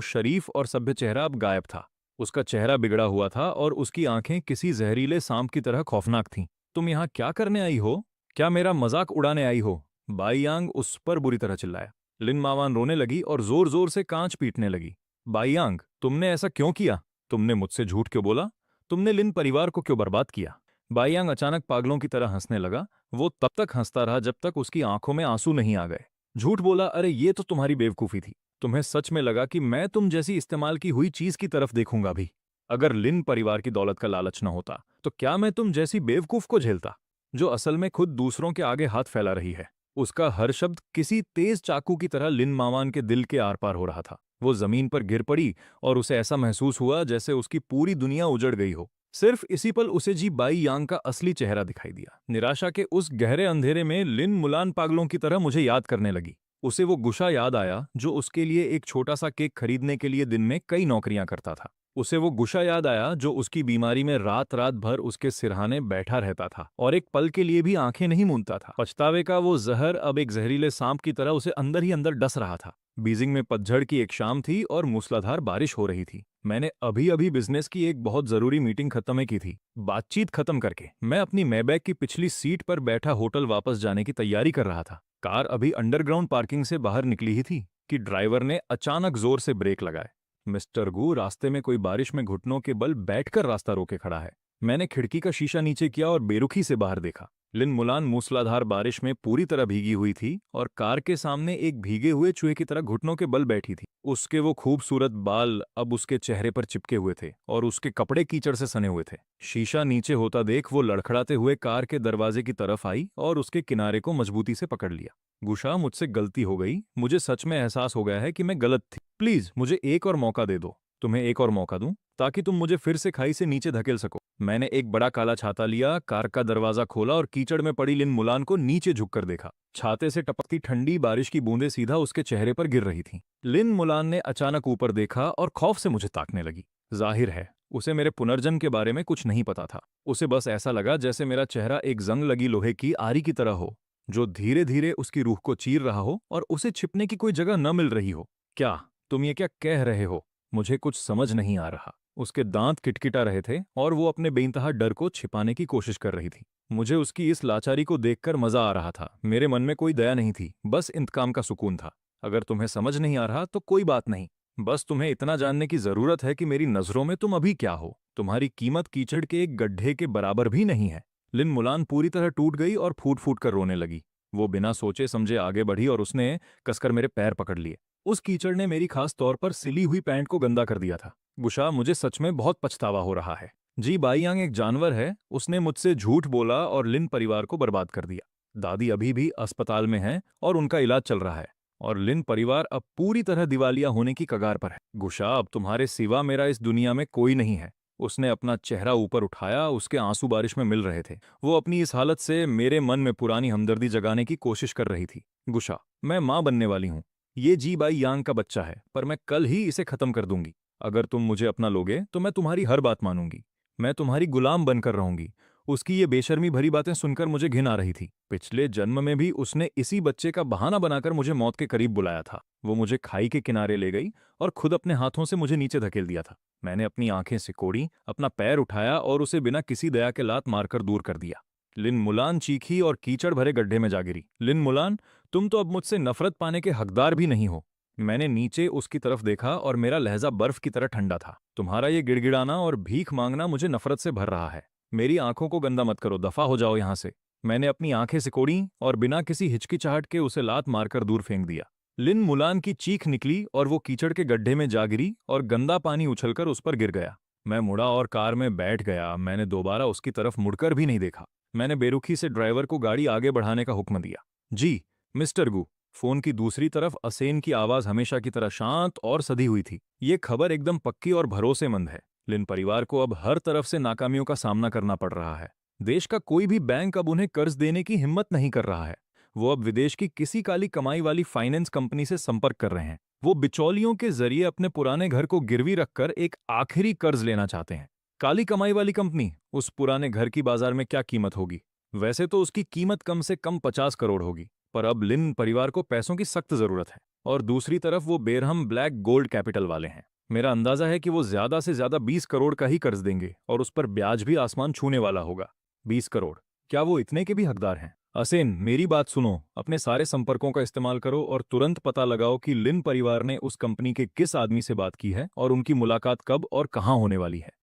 शरीफ और सभ्य चेहरा अब गायब था। उसका चेहरा बिगड़ा हुआ था और उसकी आंखें किसी जहरीले सांप की तरह खौफनाक थीं। तुम यहाँ क्या करने आई हो? क्या मेरा मजाक उड़ाने आई हो? बाइयांग उस पर बुरी तरह चिल्लाया। लिन मावान रोने लगी और जोर जोर से कांच पीटने लगी। बाइयांग, तुमने ऐसा क्यों किया? तुमने मुझसे झूठ क्यों बोला? तुमने लिन परिवार को क्यों बर्बाद किया? बाइयांग अचानक पागलों की तरह हंसने लगा। वो तब तक हंसता रहा जब तक उसकी आंखों में आंसू नहीं आ गए। झूठ बोला? अरे ये तो तुम्हारी बेवकूफी थी। तुम्हें सच में लगा कि मैं तुम जैसी इस्तेमाल की हुई चीज की तरफ देखूंगा भी? अगर लिन परिवार की दौलत का लालच न होता तो क्या मैं तुम जैसी बेवकूफ को झेलता, जो असल में खुद दूसरों के आगे हाथ फैला रही है? उसका हर शब्द किसी तेज चाकू की तरह लिन मावान के दिल के आर पार हो रहा था। वो जमीन पर गिर पड़ी और उसे ऐसा महसूस हुआ जैसे उसकी पूरी दुनिया उजड़ गई हो। सिर्फ इसी पल उसे जी बाइयांग का असली चेहरा दिखाई दिया। निराशा के उस गहरे अंधेरे में लिन मुलान पागलों की तरह मुझे याद करने लगी। उसे वो गुशा याद आया जो उसके लिए एक छोटा सा केक खरीदने के लिए दिन में कई नौकरियां करता था। उसे वो गुशा याद आया जो उसकी बीमारी में रात रात भर उसके सिरहाने बैठा रहता था और एक पल के लिए भी आंखें नहीं मूंदता था। पछतावे का वो जहर अब एक जहरीले सांप की तरह उसे अंदर ही अंदर डस रहा था। बीजिंग में पतझड़ की एक शाम थी और मूसलाधार बारिश हो रही थी। मैंने अभी अभी बिजनेस की एक बहुत जरूरी मीटिंग खत्म की थी। बातचीत खत्म करके मैं अपनी मैबैक की पिछली सीट पर बैठा होटल वापस जाने की तैयारी कर रहा था। कार अभी अंडरग्राउंड पार्किंग से बाहर निकली ही थी कि ड्राइवर ने अचानक जोर से ब्रेक लगाए। मिस्टर गू, रास्ते में कोई बारिश में घुटनों के बल बैठकर रास्ता रोके खड़ा है। मैंने खिड़की का शीशा नीचे किया और बेरुखी से बाहर देखा। लिन मुलान मूसलाधार बारिश में पूरी तरह भीगी हुई थी और कार के सामने एक भीगे हुए चूहे की तरह घुटनों के बल बैठी थी। उसके वो खूबसूरत बाल अब उसके चेहरे पर चिपके हुए थे और उसके कपड़े कीचड़ से सने हुए थे। शीशा नीचे होता देख वो लड़खड़ाते हुए कार के दरवाजे की तरफ आई और उसके किनारे को मजबूती से पकड़ लिया। गुशा, मुझसे गलती हो गई। मुझे सच में एहसास हो गया है कि मैं गलत थी। प्लीज मुझे एक और मौका दे दो। तुम्हें एक और मौका दूं ताकि तुम मुझे फिर से खाई से नीचे धकेल सको। मैंने एक बड़ा काला छाता लिया, कार का दरवाजा खोला और कीचड़ में पड़ी लिन मुलान को नीचे झुककर देखा। छाते से टपकती ठंडी बारिश की बूंदें सीधा उसके चेहरे पर गिर रही थीं। लिन मुलान ने अचानक ऊपर देखा और खौफ से मुझे ताकने लगी। जाहिर है उसे मेरे पुनर्जन्म के बारे में कुछ नहीं पता था। उसे बस ऐसा लगा जैसे मेरा चेहरा एक जंग लगी लोहे की आरी की तरह हो, जो धीरे धीरे उसकी रूह को चीर रहा हो और उसे छिपने की कोई जगह न मिल रही हो। क्या तुम ये क्या कह रहे हो? मुझे कुछ समझ नहीं आ रहा। उसके दांत किटकिटा रहे थे और वो अपने बेइंतहा डर को छिपाने की कोशिश कर रही थी। मुझे उसकी इस लाचारी को देखकर मजा आ रहा था। मेरे मन में कोई दया नहीं थी, बस इंतकाम का सुकून था। अगर तुम्हें समझ नहीं आ रहा तो कोई बात नहीं। बस तुम्हें इतना जानने की जरूरत है कि मेरी नजरों में तुम अभी क्या हो। तुम्हारी कीमत कीचड़ के एक गड्ढे के बराबर भी नहीं है। लिन मुलान पूरी तरह टूट गई और फूट फूट कर रोने लगी। वो बिना सोचे समझे आगे बढ़ी और उसने कसकर मेरे पैर पकड़ लिए। उस कीचड़ ने मेरी खास तौर पर सिली हुई पैंट को गंदा कर दिया था। गुशा, मुझे सच में बहुत पछतावा हो रहा है। जी बाइयांग एक जानवर है। उसने मुझसे झूठ बोला और लिन परिवार को बर्बाद कर दिया। दादी अभी भी अस्पताल में है और उनका इलाज चल रहा है और लिन परिवार अब पूरी तरह दिवालिया होने की कगार पर है। गुशा, अब तुम्हारे सिवा मेरा इस दुनिया में कोई नहीं है। उसने अपना चेहरा ऊपर उठाया। उसके आंसू बारिश में मिल रहे थे। वो अपनी इस हालत से मेरे मन में पुरानी हमदर्दी जगाने की कोशिश कर रही थी। गुशा, मैं मां बनने वाली हूं। ये जी बाइयांग का बच्चा है, पर मैं कल ही इसे खत्म कर दूंगी। अगर तुम मुझे अपना लोगे तो मैं तुम्हारी हर बात मानूंगी। मैं तुम्हारी गुलाम बनकर रहूंगी। उसकी ये बेशर्मी भरी बातें सुनकर मुझे घिन आ रही थी। पिछले जन्म में भी उसने इसी बच्चे का बहाना बनाकर मुझे मौत के करीब बुलाया था। वो मुझे खाई के किनारे ले गई और खुद अपने हाथों से मुझे नीचे धकेल दिया था। मैंने अपनी आंखें सिकोड़ी, अपना पैर उठाया और उसे बिना किसी दया के लात मारकर दूर कर दिया। लिन मुलान चीखी और कीचड़ भरे गड्ढे में जा गिरी। लिन मुलान, तुम तो अब मुझसे नफरत पाने के हकदार भी नहीं हो। मैंने नीचे उसकी तरफ देखा और मेरा लहजा बर्फ की तरह ठंडा था। तुम्हारा ये गिड़गिड़ाना और भीख मांगना मुझे नफरत से भर रहा है। मेरी आंखों को गंदा मत करो, दफा हो जाओ यहां से। मैंने अपनी आंखें सिकोड़ी और बिना किसी हिचकिचाहट के उसे लात मारकर दूर फेंक दिया। लिन मुलान की चीख निकली और वो कीचड़ के गड्ढे में जा गिरी और गंदा पानी उछलकर उस पर गिर गया। मैं मुड़ा और कार में बैठ गया। मैंने दोबारा उसकी तरफ मुड़कर भी नहीं देखा। मैंने बेरुखी से ड्राइवर को गाड़ी आगे बढ़ाने का हुक्म दिया। जी मिस्टर गू। फोन की दूसरी तरफ असेन की आवाज हमेशा की तरह शांत और सधी हुई थी। ये खबर एकदम पक्की और भरोसेमंद है। लिन परिवार को अब हर तरफ से नाकामियों का सामना करना पड़ रहा है। देश का कोई भी बैंक अब उन्हें कर्ज देने की हिम्मत नहीं कर रहा है। वो अब विदेश की किसी काली कमाई वाली फाइनेंस कंपनी से संपर्क कर रहे हैं। वो बिचौलियों के जरिए अपने पुराने घर को गिरवी रखकर एक आखिरी कर्ज लेना चाहते हैं। काली कमाई वाली कंपनी, उस पुराने घर की बाजार में क्या कीमत होगी? वैसे तो उसकी कीमत कम से कम 50 करोड़ होगी, पर अब लिन परिवार को पैसों की सख्त जरूरत है। और दूसरी तरफ वो बेरहम ब्लैक गोल्ड कैपिटल वाले हैं। मेरा अंदाजा है कि वो ज्यादा से ज्यादा 20 करोड़ का ही कर्ज देंगे और उस पर ब्याज भी आसमान छूने वाला होगा। 20 करोड़, क्या वो इतने के भी हकदार हैं? असेन, मेरी बात सुनो। अपने सारे संपर्कों का इस्तेमाल करो और तुरंत पता लगाओ कि लिन परिवार ने उस कंपनी के किस आदमी से बात की है और उनकी मुलाकात कब और कहाँ होने वाली है।